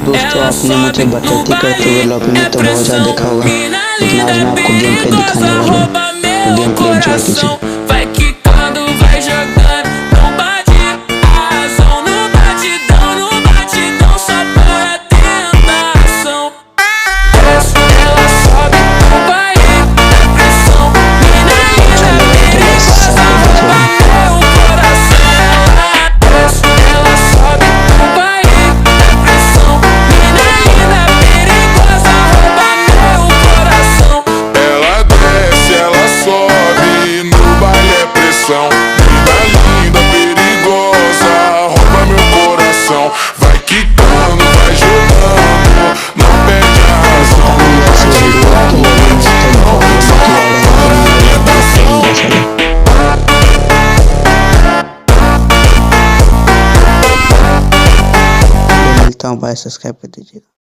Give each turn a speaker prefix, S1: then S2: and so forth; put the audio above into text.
S1: दोस्तों, आपने मुझे बटरती करते हुए लॉबी में तो बहुत ज़्यादा देखा होगा, लेकिन आज मैं आपको गेम प्ले दिखाने वाला हूँ। तो गेम प्ले एंजॉय कीजिए।
S2: Vai quicando, vai jogando, não bate razão, no batidão, só para tentação. Desce, ela sobe, o barriga da pressão, mina linda, perigosa, rouba meu coração. Ela desce, ela sobe, o barriga da pressão, mina linda, perigosa, rouba meu coração.
S3: Ela desce, ela sobe, no baile é pressão. Mina linda, perigosa, rouba meu coração. Vai quicando, vai jogando, não perde a razão.
S1: मिलता हूँ, bye. Subscribe कर दीजिएगा।